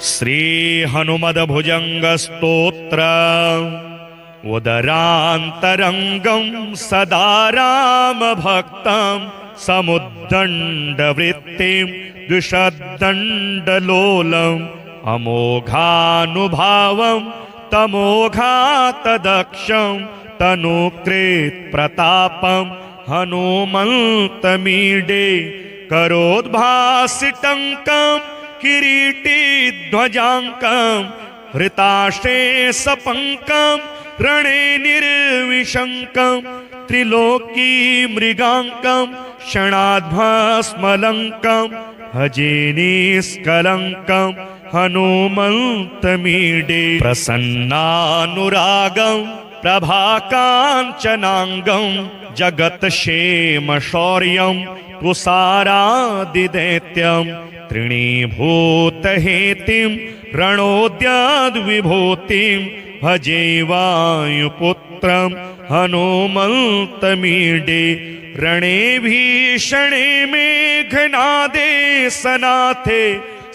श्री हनुमद्भुजंगस्तोत्र उदरान्तरंगं सदा राम भक्तं समुद्दण्डवृत्तिं द्विषद्दण्डलोलम् अमोघानुभावं तमोघातदक्षं तनुकृत प्रतापं हनुमन्तमीडे करोद्भासिटङ्कं किरीटिध्वजाङ्कं हृताशेषपङ्कं रणे निर्विशङ्कं त्रिलोकी मृगाङ्कं क्षणाद्भस्मलङ्कं भजे निष्कलङ्कं हनुमन्तमीडे प्रसन्नानुरागं प्रभाकाञ्चनाङ्गं जगत्क्षेमशौर्यं तुषारादिदैत्यं तृणीभूतहेतिं रणोद्याद्विभूतिं भजे वायुपुत्रं हनुमन्तमीडे रणे भीषणे मेघनादे सनाथे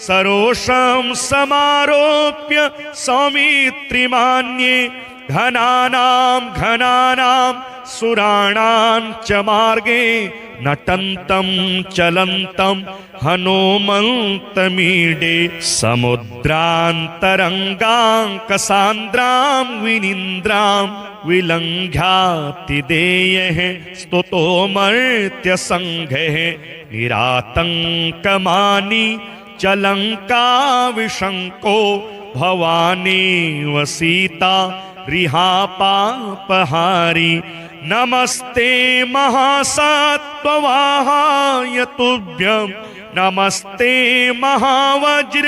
सरोषं समारोप्य सौमित्रिमान्ये घनानां सुराणां च मार्गे नटन्तं चलन्तं हनुमन्तमीडे समुद्रान्तरङ्गाङ्कसान्द्रां विनीन्द्रां विलङ्घ्यातिदेयः स्तुतो मर्त्यसङ्घः निरातङ्कमानी चलङ्काविशङ्को भवानी वसीता रिहापापहारी नमस्ते महासत्त्ववाहाय तुभ्यं नमस्ते महावज्र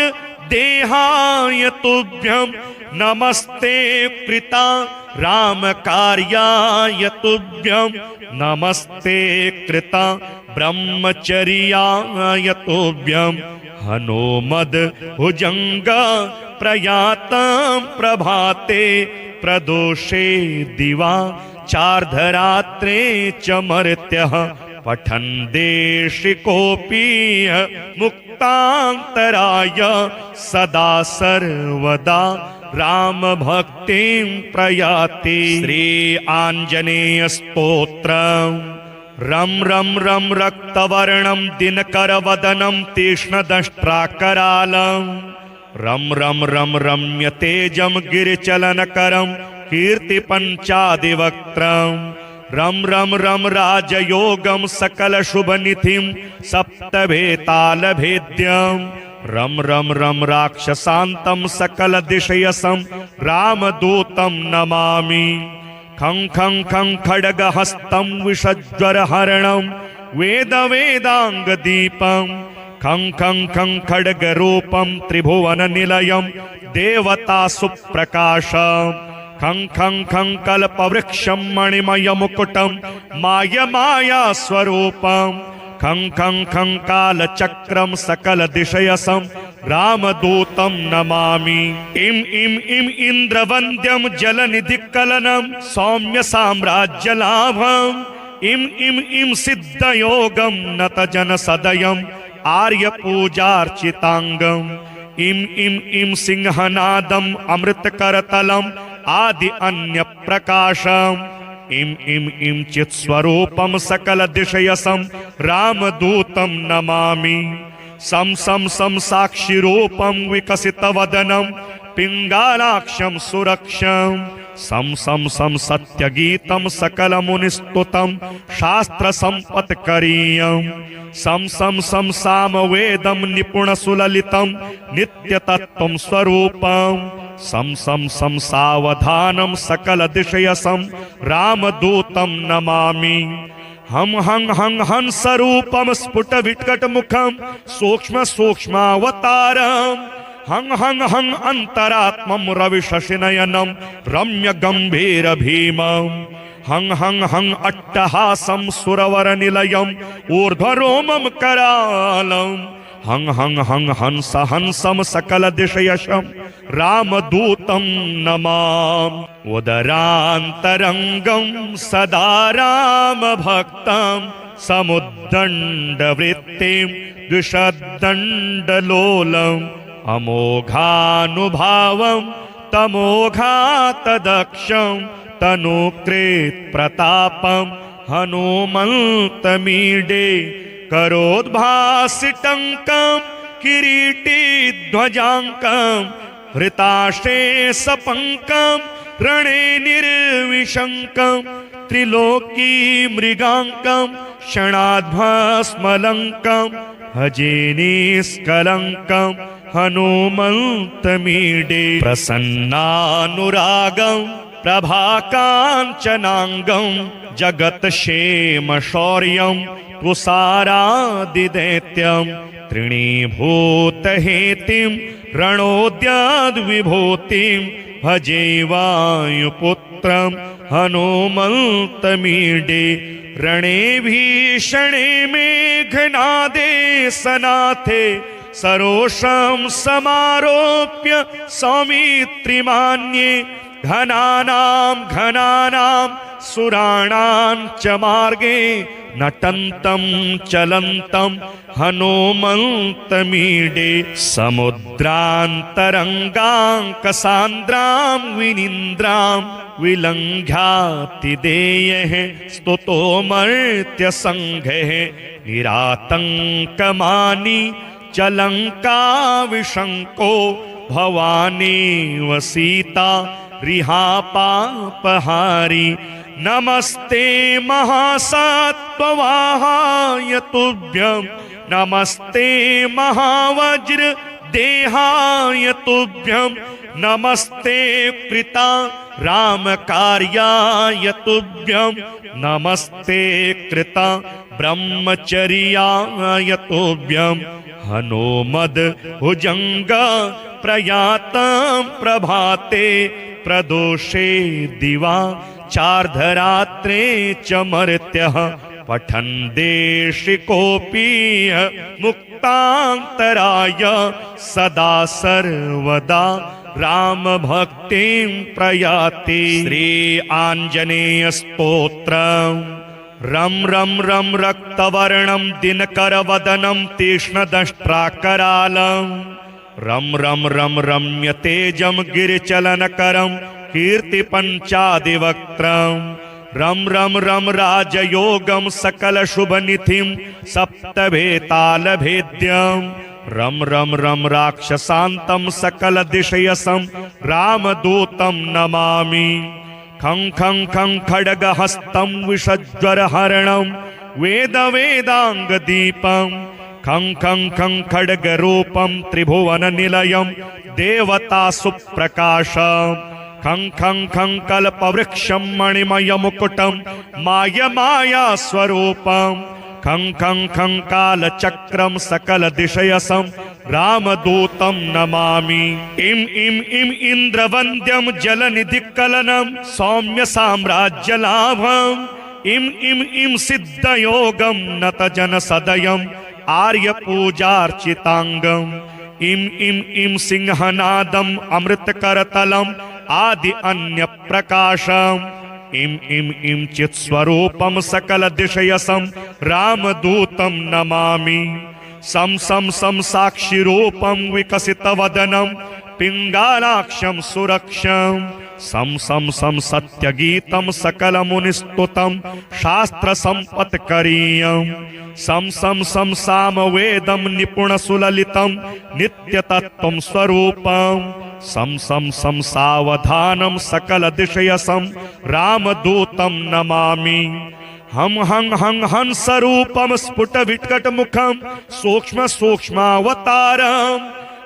देहाय तुभ्यं नमस्ते कृता रामकार्याय तुभ्यं नमस्ते कृता ब्रह्मचर्याय तुभ्यं हनुमद्भुजङ्ग प्रयातं प्रभाते प्रदोषे दिवा चार्धरात्रे च मर्त्यः पठन् देशिकोऽपि मुक्तान्तराय सदा सर्वदा राम भक्तिं प्रयाति। श्री आञ्जनेय स्तोत्रम्। रं रं रं रक्तवर्णं दिनकरवदनं तीक्ष्णदंष्ट्राकरालं रं रं रं रम्यतेजं गिरिचलनकरं कीर्तिपञ्चादिवक्त्रं रं रं रं राजयोगं सकलशुभनिधिं सप्तभेतालभेद्यं रं रं रं राक्षसान्तं सकलदिशयसं रामदूतं नमामि। खं खं खं खड्गहस्तं विषज्वरहरणं वेदवेदाङ्गदीपं खं खं खं खड्गरूपं त्रिभुवननिलयं देवतासुप्रकाशं खं खं खं कल्पवृक्षं मणिमयमुकुटं मायमायास्वरूपं खं खं खं कालचक्रं सकलदिशयसं रामदूतं नमामि। इं इं इं इन्द्रवन्द्यं जलनिधिकलनं सौम्य साम्राज्यलाभम् इं इं इं सिद्धयोगं नतजनसदयम् आर्यपूजार्चिताङ्गम् इं इं इं सिंहनादम् अमृतकरतलम् आदि अन्यप्रकाशम् इं इं इं चित्स्वरूपं सकलदिशयसं रामदूतं नमामि। सं सं सं साक्षिरूपं विकसितवदनं पिङ्गालाक्षं सुरक्षं सं सं सं सत्यगीतं सकलमुनिस्तुतं शास्त्रसम्पत्करीयं सं सं सं सामवेदं निपुणसुललितं नित्यतत्त्वं स्वरूपं सं सं सं सावधानं सकलदिशयसं रामदूतं नमामि। हम हं हं हंसरूपं स्फुटविकटमुखं सूक्ष्मसूक्ष्मावतारं हं हं हं अन्तरात्मं रविशशिनयनं रम्यगम्भीरभीमं हं हं हं अट्टहासं सुरवरनिलयम् ऊर्ध्वरोमं करालं हं हं हं हंस हंसं सकलदिशयशं रामदूतं नमामि। उदरान्तरङ्गं सदा रामभक्तं समुद्दण्डवृत्तिं द्विषद्दण्डलोलं अमोघानुभावं तमोघातदक्षं तनुकृत प्रतापं हनुमन्तमीडे करोद्भासिटङ्कं किरीटिध्वजाङ्कं हृताशेषपङ्कं रणे निर्विशङ्कं त्रिलोकी मृगाङ्कं क्षणाद्भस्मलङ्कं भजे निष्कलङ्कं हनुमन्तमीडे प्रसन्नानुरागं प्रभाकाञ्चनाङ्गं जगत्क्षेमशौर्यं तुषारादिदैत्यं तृणीभूतहेतिं रणोद्याद्विभूतिं भजे वायुपुत्रं हनुमन्तमीडे रणे भीषणे मेघनादे सनाथे सरोषं समारोप्य सौमित्रिमान्ये घनानां सुराणां च मार्गे नटन्तं चलन्तं हनुमन्तमीडे समुद्रान्तरङ्गाङ्कसान्द्रां विनीन्द्रां विलङ्घ्यातिदेयः स्तुतो मर्त्यसङ्घः निरातङ्कमानी चलङ्काविशङ्को भवानी वसीता रिहापापहारी नमस्ते महासत्त्ववाहाय तुभ्यं नमस्ते महावज्र देहाय तुभ्यं नमस्ते कृता रामकार्याय तुभ्यं नमस्ते कृता ब्रह्मचर्याय तुभ्यं हनुमद भुजंग प्रयातं प्रभाते प्रदोषे दिवा चार्धरात्रे च मर्त्यः पठन् देशिकोऽपि मुक्तान्तराय सदा सर्वदा राम भक्तिं प्रयाति। श्री आंजनेय स्तोत्रम्। रम रम रम रक्तवर्णं दिनकरवदनं तीक्ष्णदंष्ट्राकरालं रम रम रम रम्य तेजं गिरिचलनकरं कीर्तिपञ्चादिवक्त्रं रम रम रम राजयोगं सकलशुभनिधिं सप्तभेतालभेद्यं रम रम रम राक्षसान्तं सकलदिशयसं रामदूतं नमामि। खं खं खं खड्गहस्तं विषज्वरहरणं वेदवेदाङ्गदीपं खं खं खं खड्गरूपं त्रिभुवननिलयं देवतासुप्रकाशं खं खं खं कल्पवृक्षं मणिमयमुकुटं मायमायास्वरूपं खं खं खं कालचक्रं सकलदिशयसं रामदूतं नमामि। इम इम इम इन्द्रवन्द्यं जलनिधिकलनं सौम्य साम्राज्यलाभं इम इम इम सिद्धयोगं नतजनसदयं आर्यपूजार्चितांगं इम इम इम सिंहनादं अमृतकरतलं आदि अन्य प्रकाशं इम इम इम चित्स्वरूपं सकलदिशयसं रामदूतं नमामि। सं सं सं साक्षिरूपं विकसितवदनं पिङ्गालाक्षं सुरक्षं सं सं सं सत्यगीतं सकलमुनिस्तुतं शास्त्रसम्पत्करीयं सं सं सं सामवेदं निपुणसुललितं नित्यतत्त्वं स्वरूपं सं सं सं सावधानं सकलदिशयसं रामदूतं नमामि। हम हं हं हंसरूपं स्फुटविकटमुखं सूक्ष्मसूक्ष्मावतारं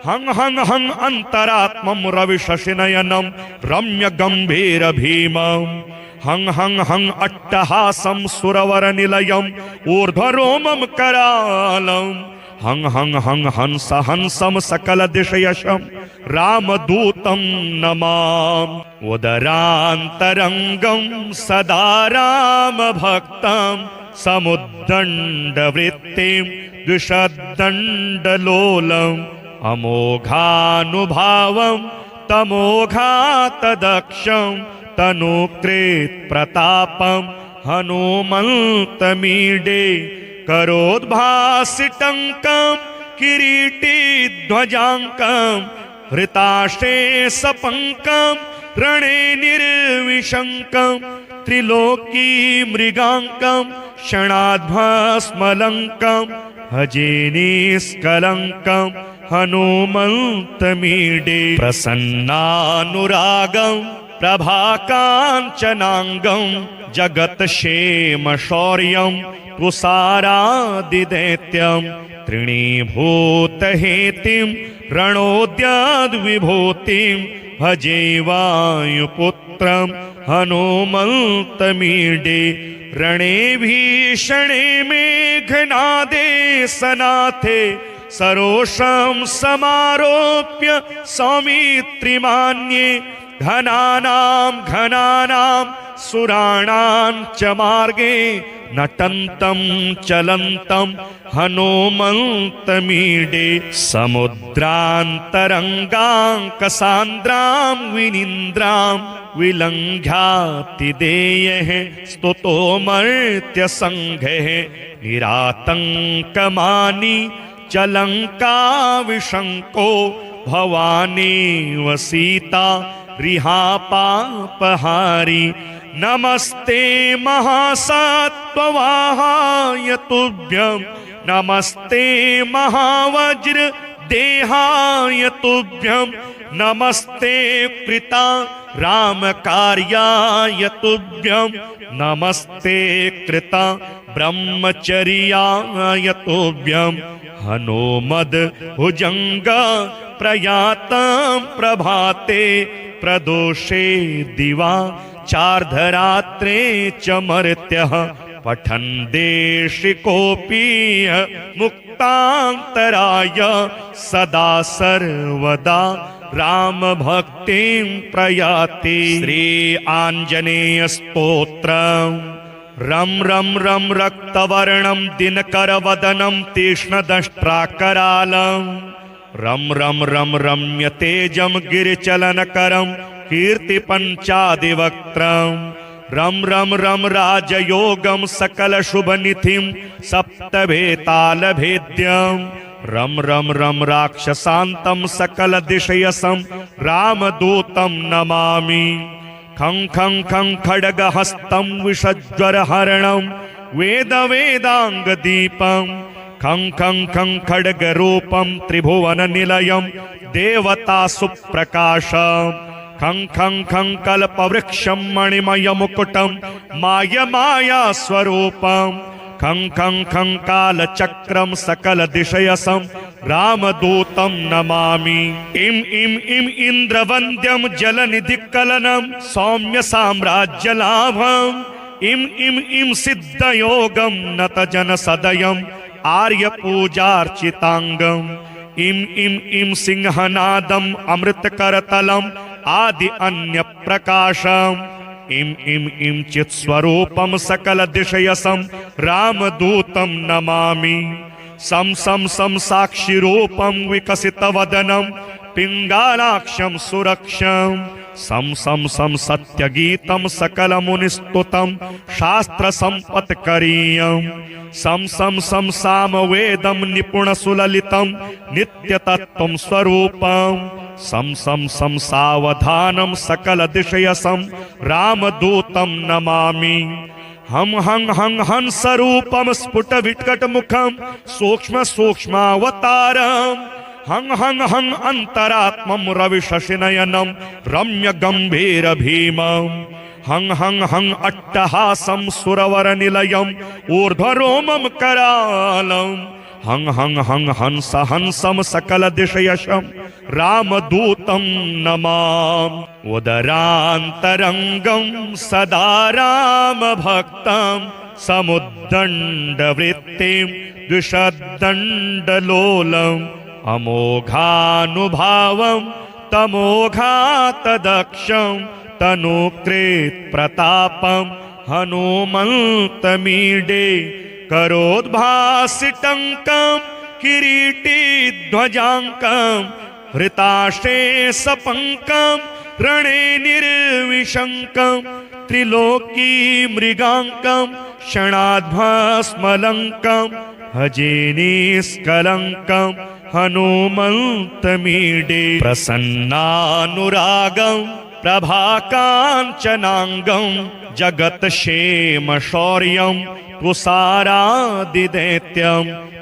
हं हं हं अन्तरात्मं रविशशिनयनं रम्यगम्भीरभीमं हं हं हं अट्टहासं सुरवरनिलयम् ऊर्ध्वरोमं करालं हं हं हं हंस हंसं सकलदिशयशं रामदूतं नमामि। उदरान्तरङ्गं सदा रामभक्तं समुद्दण्डवृत्तिं द्विषद्दण्डलोलम् अमोघानुभावं तमोघातदक्षं तनुकृत प्रतापं हनुमन्तमीडे करोद्भासिटङ्कं किरीटी ध्वजाङ्कं हृताशेषपङ्कं रणे निर्विशङ्कं त्रिलोकी मृगाङ्कं क्षणाद्भस्मलङ्कं भजे निष्कलङ्कं हनुमन्तमीडे प्रसन्नानुरागं प्रभाकाञ्चनाङ्गं जगत्क्षेमशौर्यं तुषारादिदैत्यं तृणीभूतहेतिं रणोद्याद्विभूतिं भजे वायुपुत्रं हनुमन्तमीडे रणे भीषणे मेघनादे सनाथे सरोषं समारोप्य सौमित्रिमान्ये घनानां सुराणां च मार्गे नटन्तं चलन्तं हनुमन्तमीडे समुद्रान्तरङ्गाङ्कसान्द्रां विनिन्द्रां विलङ्घ्यातिदेयः स्तुतो मर्त्यसङ्घः निरातङ्कमानि चलङ्काविशङ्को भवानेव सीता रिहापापहारी नमस्ते महासत्त्ववाहाय तुभ्यं नमस्ते महावज्र देहाय तुभ्यं नमस्ते कृता रामकार्याय तुभ्यं नमस्ते कृता ब्रह्मचर्याय तुभ्यं हनुमद भुजंग प्रयातं प्रभाते प्रदोषे दिवा चार्धरात्रे च मर्त्यः पठन् देशिकोऽपि मुक्तान्तराय सदा सर्वदा राम भक्तिं प्रयाति। श्री आंजनेय स्तोत्रम्। रम रम रम रक्तवर्णं दिनकरवदनं तीक्ष्णदंष्ट्राकरालं रम रम रम रम्य तेजं गिरिचलनकरं कीर्तिपञ्चादिवक्त्रं रम रम रम राजयोगं सकलशुभनिधिं सप्तभेतालभेद्यं रम रम रम राक्षसान्तं सकलदिशयसं रामदूतं नमामि। खं खं खं खड्गहस्तं विषज्वरहरणं वेदाङ्गदीपं खं खं खं खड्गरूपं त्रिभुवननिलयं देवतासुप्रकाशं खं खं खं कल्पवृक्षं मणिमयमुकुटं मायमायास्वरूपं खं खं खं कालचक्रं सकलदिशयसं रामदूतं नमामि। इम इम इम इन्द्रवन्द्यं जलनिधिकलनं सौम्य साम्राज्यलाभं इम इम इम सिद्धयोगं नतजनसदयं आर्यपूजार्चितांगं इम इम इम सिंहनादं अमृतकरतलं आदि अन्य प्रकाशं इम इम इम चित्स्वरूपं सकलदिशयसं रामदूतं नमामि। सम सम सम साक्षिरूपं विकसितवदनं पिङ्गालाक्षं सुरक्षं सम सम सम सत्यगीतं सकलमुनिस्तुतं शास्त्रसम्पत्करीयं सम सम सम सामवेदं निपुणसुललितं नित्यतत्त्वं स्वरूपं सम सम सम सावधानं सकलदिशयसं रामदूतं नमामि। हम हं हं हंसरूपं स्फुटविकटमुखं सूक्ष्म सूक्ष्मावतारं हं हं हं अंतरात्मं रविशशिनयनं रम्यगम्भीरभीमं हं हं हं अट्टहासं सुरवरनिलयं ऊर्ध्वरोमं करालं हं हं हं हंस हंसं सकलदिशयशं रामदूतं नमामि। उदरान्तरङ्गं सदा रामभक्तं समुद्दण्डवृत्तिं द्विषद्दण्डलोलम् अमोघानुभावं तमोघातदक्षं तनुकृत्प्रतापं हनुमन्तमीडे करोद्भासिटङ्कं किरीटिध्वजाङ्कं हृताशेषपङ्कं रणे निर्विशङ्कं त्रिलोकी मृगाङ्कं क्षणाद्भस्मलङ्कं भजे निष्कलङ्कं हनुमन्तमीडे प्रसन्नानुरागं प्रभाकाञ्चनाङ्गं जगत्क्षेमशौर्यं तुषारादिदैत्यं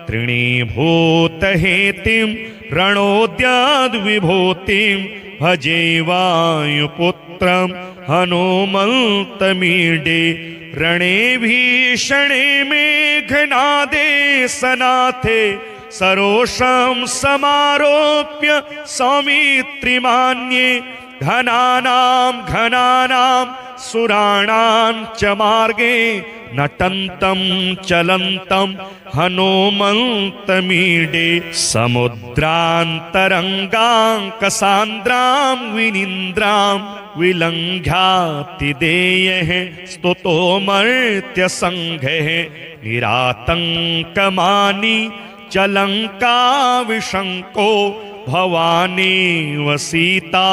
तृणीभूतहेतिं रणोद्याद्विभूतिं भजे वायुपुत्रं हनुमन्तमीडे रणे भीषणे मेघनादे सनाथे सरोषं समारोप्य सौमित्रिमान्ये घनानां घनानां सुराणां च मार्गे नटन्तं चलन्तं हनुमन्तमीडे समुद्रान्तरङ्गाङ्कसान्द्रां विनीन्द्रां विलङ्घ्यातिदेयः स्तुतो मर्त्यसङ्घः निरातङ्कमानी चलङ्काविशङ्को भवानेव सीता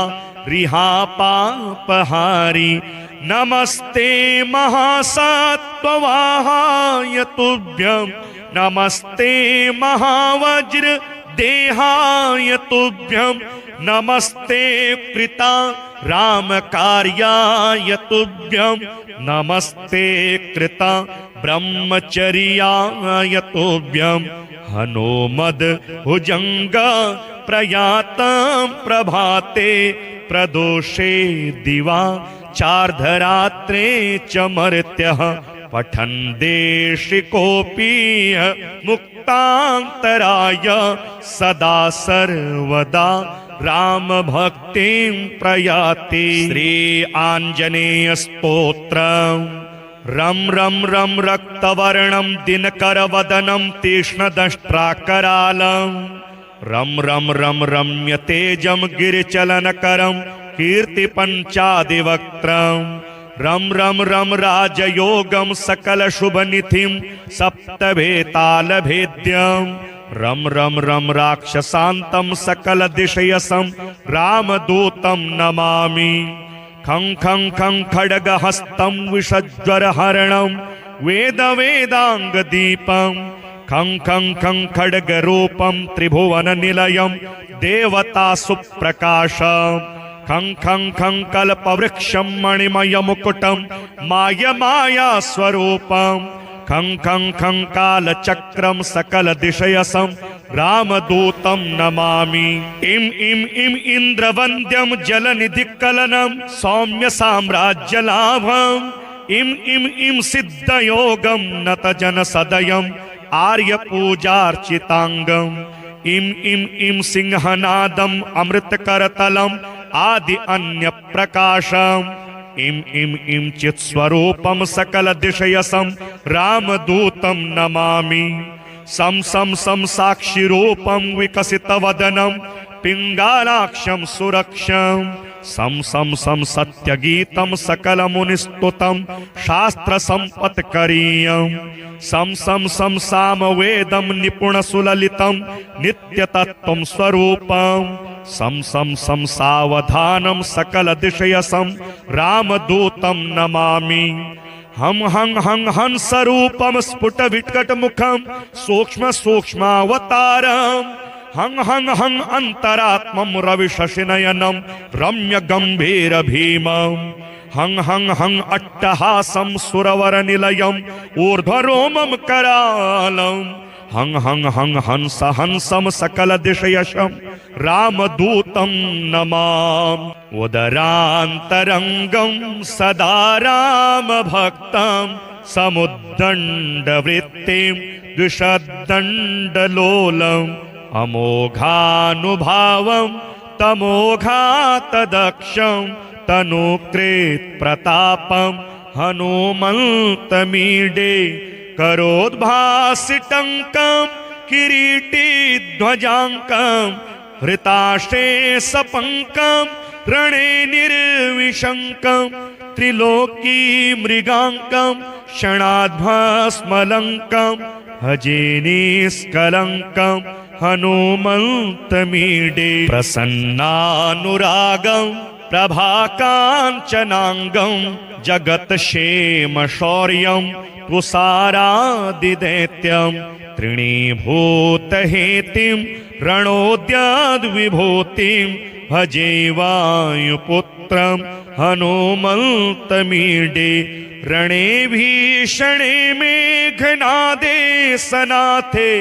रिहापापहारी नमस्ते महासत्त्ववाहाय तुभ्यं नमस्ते महावज्र देहाय तुभ्यं नमस्ते कृता रामकार्याय तुभ्यं नमस्ते कृता ब्रह्मचर्याय तुभ्यं हनोमद भुजंग प्रयातं प्रभाते प्रदोषे दिवा चार्धरात्रे च मर्त्यः पठन् देशिकोऽपि मुक्तान्तराय सदा सर्वदा राम भक्तिं प्रयाति। श्री आंजनेय स्तोत्रम्। रम रम रम रक्तवर्णं दिनकरवदनं तीक्ष्णदंष्ट्राकरालं रम रम रम रम्य तेजं गिरिचलनकरं कीर्तिपञ्चादिवक्त्रं रम रम रम राजयोगं सकलशुभनिधिं सप्तभेतालभेद्यं रम रम रम राक्षसान्तं सकलदिशयसं रामदूतं नमामि। खं खं खं खड्गहस्तं विषज्वरहरणं वेदवेदाङ्गदीपं खं खं खं खड्गरूपं त्रिभुवननिलयं देवतासुप्रकाशं खं खं खं कल्पवृक्षं मणिमयमुकुटं मायमायास्वरूपं खं खं खं कालचक्रं सकलदिशयसं रामदूतं नमामि। इम इम इम इन्द्रवन्द्यं जलनिधिकलनं सौम्य साम्राज्यलाभं इम इम इम सिद्धयोगं नतजनसदयं आर्यपूजार्चितांगं इम इम इम सिंहनादं अमृतकरतलं आदि अन्य प्रकाशं इम इम इम चित्स्वरूपं सकलदिशयसं रामदूतं नमामि। सम सम सम साक्षिरूपं विकसितवदनं पिङ्गालाक्षं सुरक्षं सम सम सम सत्यगीतं सकलमुनिस्तुतं शास्त्रसम्पत्करीयं सम सम सम सामवेदं निपुणसुललितं नित्यतत्त्वं स्वरूपं सम सम सम सावधानं सकलदिशयसं रामदूतं नमामि। हम हं हं हंसरूपं स्फुटविकटमुखं सूक्ष्म सूक्ष्मावतारं हं हं हं अंतरात्मं रविशशिनयनं रम्यगम्भीरभीमं हं हं हं अट्टहासं सुरवरनिलयं ऊर्ध्वरोमं करालं हं हं हं हंस हंसं सकलदिशयशं रामदूतं नमामि। उदरान्तरङ्गं सदा रामभक्तं समुद्दण्डवृत्तिं द्विषद्दण्डलोलम् अमोघानुभावं तमोघातदक्षं तनुकृत्प्रतापं हनुमन्तमीडे करोद्भासिटङ्कं किरीटिध्वजाङ्कं हृताशेषपङ्कं रणे निर्विशङ्कं त्रिलोकी मृगाङ्कं क्षणाद्भस्मलङ्कं भजे निष्कलङ्कं हनुमन्तमीडे प्रसन्नानुरागं प्रभाकाञ्चनाङ्गं जगत्क्षेमशौर्यं तुषारादिदैत्यं त्रिणीभूतहेतिं रणोद्याद्विभूतिं भजे वायुपुत्रं हनुमन्तमीडे रणे भीषणे मेघनादे सनाथे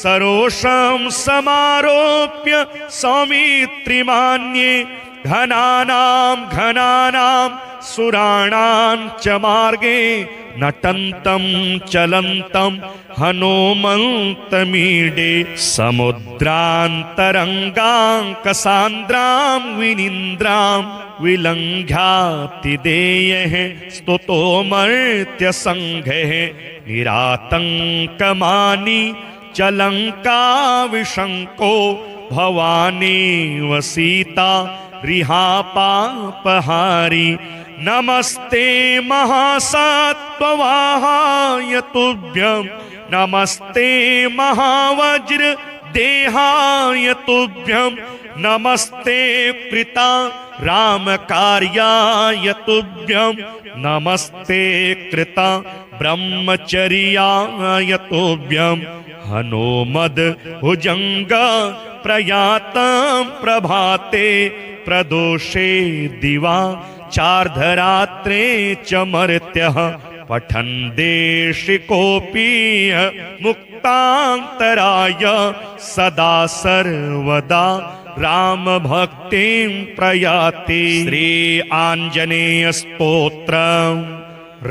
सरोषं समारोप्य सौमित्रिमान्ये घनानां सुराणां च मार्गे नटन्तं चलन्तं हनुमन्तमीडे समुद्रान्तरङ्गाङ्कसान्द्रां विनीन्द्रां विलङ्घ्यातिदेयः स्तुतो मर्त्यसङ्घः निरातङ्कमानी चलङ्काविशङ्को भवानी वसीता रिहापापहारी नमस्ते महासत्त्ववाहाय तुभ्यं नमस्ते महावज्र देहाय तुभ्यं नमस्ते कृता रामकार्याय तुभ्यं नमस्ते कृता ब्रह्मचर्याय तुभ्यं हनुमद भुजंग प्रयातं प्रभाते प्रदोषे दिवा चार्धरात्रे च मर्त्यः पठन् देशिकोऽपि मुक्तान्तराय सदा सर्वदा राम भक्तिं प्रयाति। श्री आंजनेय स्तोत्रम्।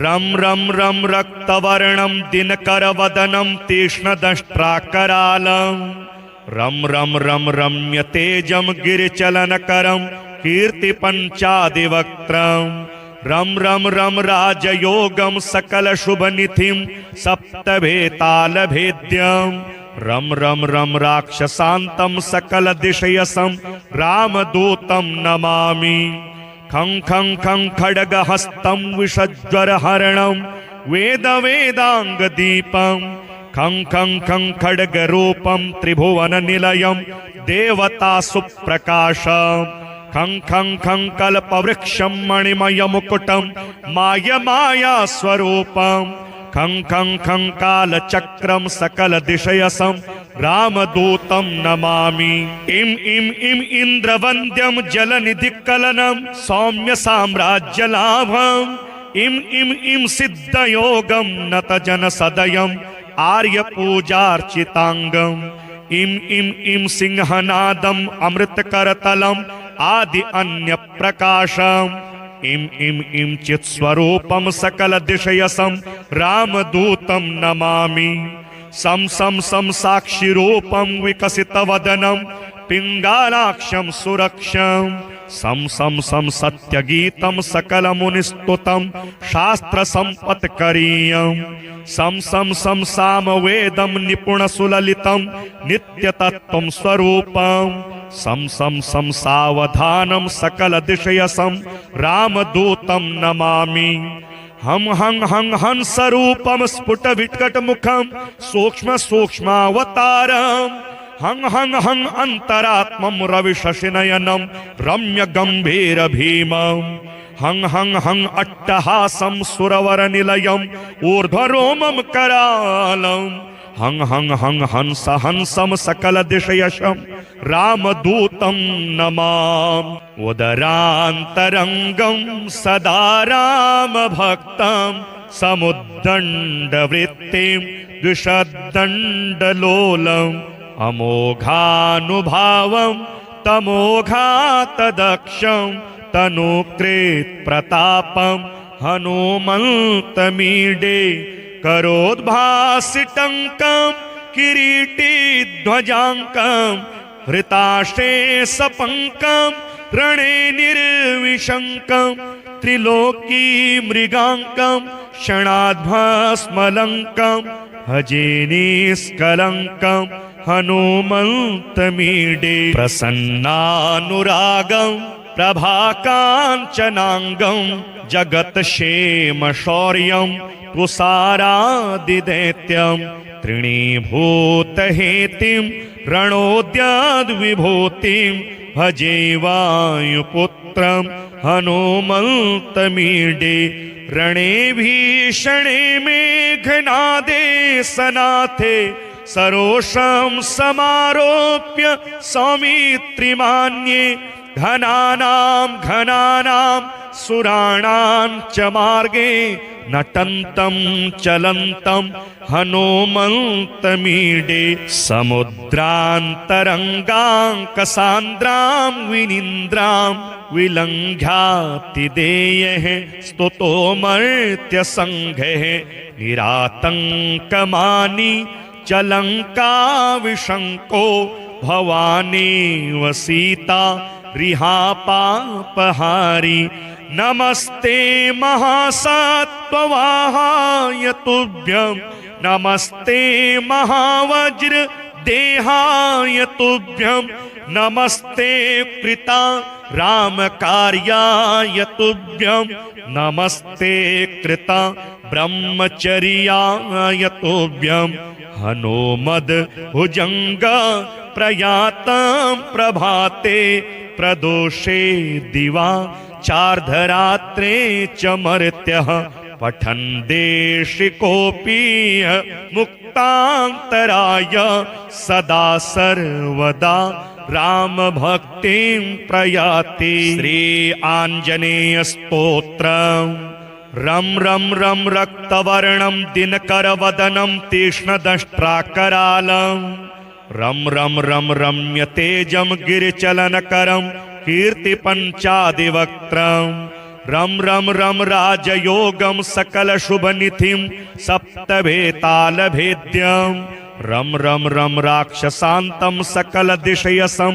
रम रम रम रक्तवर्णं दिनकरवदनं तीक्ष्णदंष्ट्राकरालं रम रम रम रम्यतेजं गिरिचलनकरं कीर्तिपञ्चादिवक्त्रं रम रम रम राजयोगं सकलशुभनिधिं सप्तभेतालभेद्यं रम रम रम राक्षसान्तं सकलदिशयसं रामदूतं नमामि। खं खं खं खड्गहस्तं विषज्वरहरणं वेदवेदाङ्गदीपं खं खं खं खड्गरूपं त्रिभुवननिलयं देवतासुप्रकाशं खं खं खं कल्पवृक्षं मणिमयमुकुटं मायमायास्वरूपं खं खं खं कालचक्रं सकलदिशयसं रामदूतं नमामि। इम इम इम इन्द्रवन्द्यं जलनिधिकलनं सौम्य साम्राज्यलाभम् इम इम इम सिद्धयोगं नतजनसदयं आर्यपूजार्चिताङ्गम् इम इम इम सिंहनादम् अमृतकरतलम् आदि अन्यप्रकाशम् इम इम इम चित्स्वरूपं सकलदिशयसं रामदूतं नमामि। सं सं सं साक्षिरूपं विकसितवदनं पिङ्गालाक्षं सुरक्षं सं सं सं सत्यगीतं सकलमुनिस्तुतं शास्त्रसम्पत्करीयं सं सं सं सामवेदं निपुणसुललितं नित्यतत्त्वं स्वरूपं सं सं सं सावधानं सकलदिशयसं रामदूतं नमामि। हम हं हं हंसरूपं स्फुटविकटमुखं सूक्ष्मसूक्ष्मावतारं हं हं हं अन्तरात्मं रविशशिनयनं रम्यगम्भीरभीमं हं हं हं अट्टहासं सुरवरनिलयम् ऊर्ध्वरोमं करालं हं हं हं हंस हंसं सकलदिशयशं रामदूतं नमामि। उदरान्तरङ्गं सदा रामभक्तं समुद्दण्डवृत्तिं द्विषद्दण्डलोलम् अमोघानुभावं तमोघातदक्षं तनुकृत्प्रतापं हनुमन्तमीडे करोद्भासिटङ्कं किरीटिध्वजाङ्कं हृताशेषपङ्कं रणे निर्विशङ्कं त्रिलोकीमृगाङ्कं क्षणाद्भस्मलङ्कं भजे निष्कलङ्कं हनुमन्तमीडे प्रसन्नानुरागं प्रभाकाञ्चनाङ्गं जगत्क्षेमशौर्यं तुषारादिदैत्यं त्रिणीभूतहेतिं रणोद्याद्विभूतिं भजे वायुपुत्रं हनुमन्तमीडे रणे भीषणे मेघनादे सनाथे सरोषं समारोप्य सौमित्रिमान्ये घनानां घनानां सुराणां च मार्गे नटन्तं चलन्तं हनुमन्तमीडे समुद्रान्तरङ्गाङ्कसान्द्रां विनीन्द्रां विलङ्घ्यातिदेयः स्तुतो मर्त्यसङ्घः निरातङ्कमानी चलङ्काविशङ्को भवानी वसीता रिहापापहारी नमस्ते महासत्त्ववाहाय तुभ्यं नमस्ते महावज्र देहाय तुभ्यं नमस्ते कृता रामकार्याय तुभ्यं नमस्ते कृता ब्रह्मचर्याय तुभ्यं हनोमद भुजंग प्रयातं प्रभाते प्रदोषे दिवा चार्धरात्रे च मर्त्यः पठन् देशिकोऽपि मुक्तान्तराय सदा सर्वदा राम भक्तिं प्रयाति। श्री आंजनेय स्तोत्रम्। रं रं रं रक्तवर्णं दिनकरवदनं तीक्ष्णदंष्ट्राकरालं रं रं रं रम्यतेजं गिरिचलनकरं कीर्तिपञ्चादिवक्त्रं रं रं रं राजयोगं सकलशुभनिधिं सप्तभेतालभेद्यं रं रं रं राक्षसान्तं सकलदिशयसं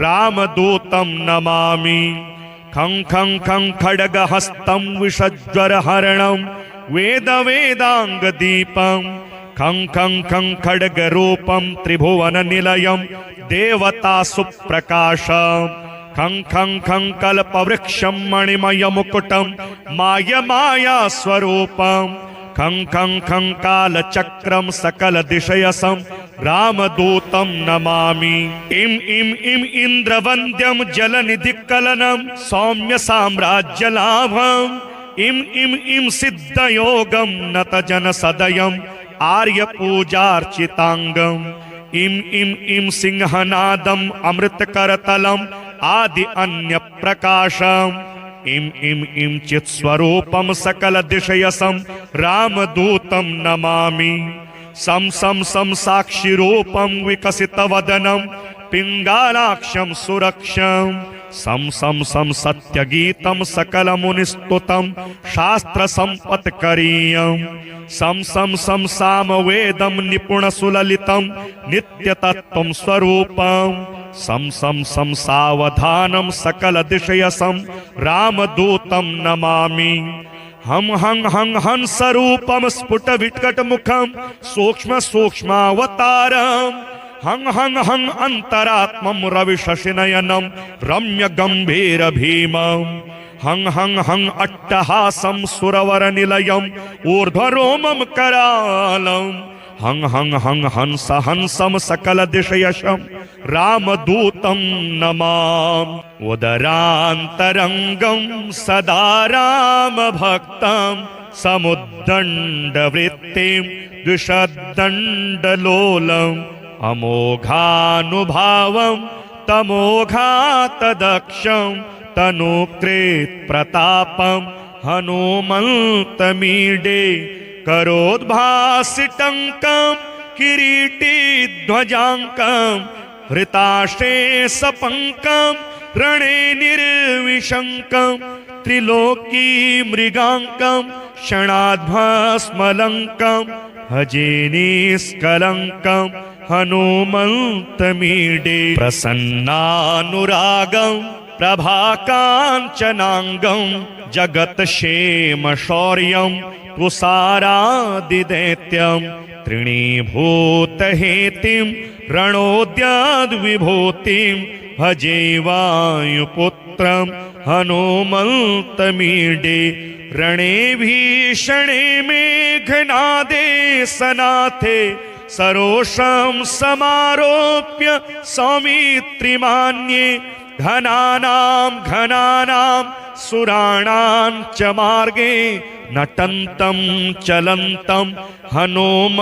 रामदूतं नमामि। खं खं खं खड्गहस्तं विषज्वरहरणं वेदवेदाङ्गदीपं खं खं खं खड्गरूपं त्रिभुवननिलयं देवतासुप्रकाशं खं खं खं कल्पवृक्षं मणिमयमुकुटं मायमायास्वरूपं खं खं खं कालचक्रं सकलदिशयसं रामदूतं नमामि। इं इं इं इन्द्रवन्द्यं जलनिधिकलनं सौम्य साम्राज्यलाभं इं इं इं सिद्धयोगं नतजनसदयं आर्यपूजार्चितांगं इं इं इं सिंहनादम् अमृतकरतलम् आदि अन्य प्रकाशम् इं इं इं चित्स्वरूपं सकलदिशयसं रामदूतं नमामि। सं सं सं साक्षिरूपं विकसितवदनं पिङ्गालाक्षं सुरक्षं सं सं सं सत्यगीतं सकलमुनिस्तुतं शास्त्रसम्पत्करीयं सं सं सं सामवेदं निपुणसुललितं नित्यतत्त्वं स्वरूपं सं सं सं सावधानं सकलदिशयसं रामदूतं नमामि। हम हं हं हंसरूपं स्फुटविकटमुखं सूक्ष्म सूक्ष्मावतारं हं हं हं अंतरात्मं रविशशिनयनं रम्यगम्भीरभीमं हं हं हं अट्टहासं सुरवरनिलयम् ऊर्ध्वरोमं करालं हं हं हं हंस हंसं सकलदिशयशं रामदूतं नमामि। उदरान्तरङ्गं सदा रामभक्तं समुद्दण्डवृत्तिं द्विषद्दण्डलोलम् अमोघानुभावं तमोघातदक्षं तनुकृत्प्रतापं हनुमन्तमीडे करोद्भासिटङ्कं किरीटिध्वजाङ्कं हृताशेषपङ्कं रणे निर्विशङ्कं त्रिलोकी मृगाङ्कं क्षणाद्भस्मलङ्कं भजे निष्कलङ्कं हनुमन्तमीडे प्रसन्नानुरागं प्रभाकाञ्चनाङ्गं जगत्क्षेमशौर्यं तुषारादिदैत्यं तृणीभूतहेतिं रणोद्याद्विभूतिं भजे वायुपुत्रं हनुमन्तमीडे रणे भीषणे मेघनादे सनाथे सरोषं समारोप्य सौमित्रिमान्ये घनानां घनानां सुराणां च मार्गे नटन्तं चलन्तं हनुमन्तमीडे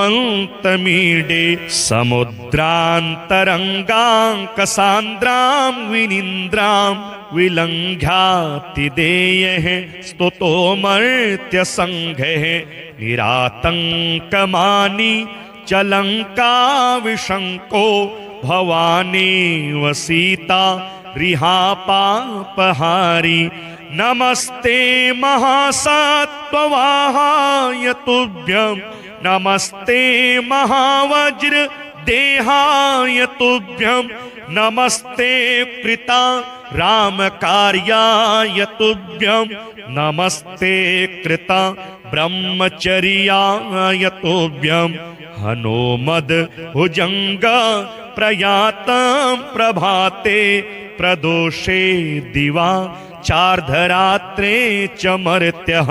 समुद्रान्तरङ्गाङ्कसान्द्रां विनिन्द्रां विलङ्घ्यातिदेयः स्तुतो मर्त्यसङ्घः निरातङ्कमानी चलङ्काविशङ्को भवानेव सीता रिहापापहारी नमस्ते महासत्त्ववाहाय तुभ्यं नमस्ते महावज्र देहाय तुभ्यं नमस्ते कृता रामकार्याय तुभ्यं नमस्ते कृता ब्रह्मचर्याय तुभ्यं हनोमद भुजंग प्रयातं प्रभाते प्रदोषे दिवा चार्धरात्रे च मर्त्यः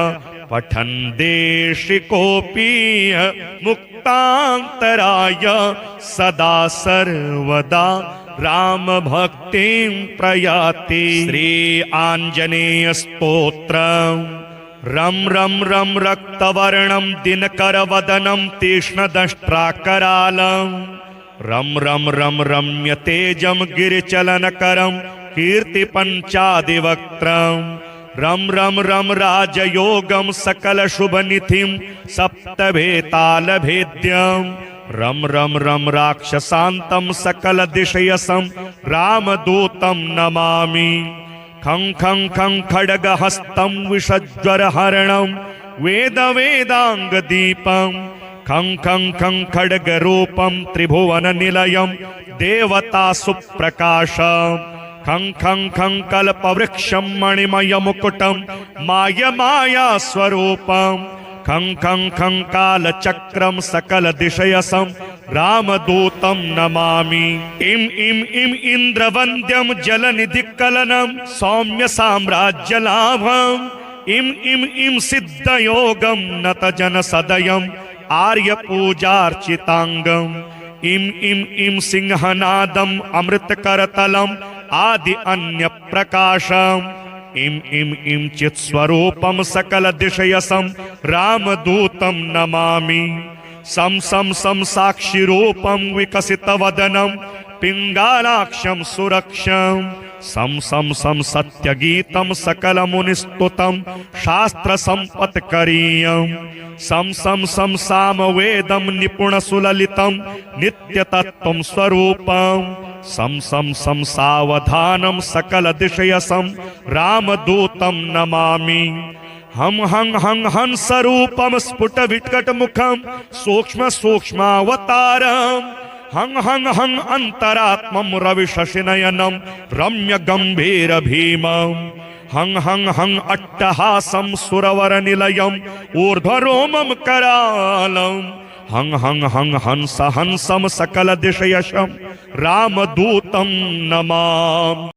पठन् देशिकोऽपि मुक्तान्तराय सदा सर्वदा राम भक्तिं प्रयाति। श्री आंजनेय स्तोत्रम्। रम रम रम रक्तवर्णं दिनकरवदनं तीक्ष्णदंष्ट्राकरालं रम रम रम रम्यतेजं गिरिचलनकरं कीर्तिपञ्चादिवक्त्रं रम रम रम राजयोगं सकलशुभनिधिं सप्तभेतालभेद्यं रम रम रम राक्षसान्तं सकलदिशयसं रामदूतं नमामि। खं खं खं खड्गहस्तं विषज्वरहरणं वेदवेदाङ्गदीपं खं खं खं खड्गरूपं त्रिभुवननिलयं देवतासुप्रकाशं खं खं खं कल्पवृक्षं मणिमयमुकुटं मायमायास्वरूपं खं खं खं कालचक्रं सकलदिशयसं रामदूतं नमामि। इम इम इम इंद्रवन्द्यं जलनिधिकलनं सौम्य साम्राज्यलाभं इम इम इम सिद्धयोगं नतजनसदयं आर्यपूजार्चितांगं इम इम इम सिंहनादं अमृतकरतलं आदि अन्य प्रकाशं इम इम इम चित्स्वरूपं सकलदिशयसं रामदूतं नमामि। सम सम सम साक्षिरूपं विकसितवदनं पिङ्गालाक्षं सुरक्षं सम सम सम सत्यगीतं सकलमुनिस्तुतं शास्त्रसम्पत्करीयं सम सम सम सामवेदं निपुणसुललितं नित्यतत्त्वं स्वरूपं सम सम सम सावधानं सकलदिशयसं रामदूतं नमामि। हम हं हं हंसरूपं स्फुटविकटमुखं सूक्ष्म सूक्ष्मावतारं हं हं हं अंतरात्मं रविशशिनयनं रम्यगम्भीरभीमं हं हं हं अट्टहासं सुरवरनिलयं ऊर्ध्वरोमं करालं हं हं हं हंस हंसं सकलदिशयशं रामदूतं नमामि।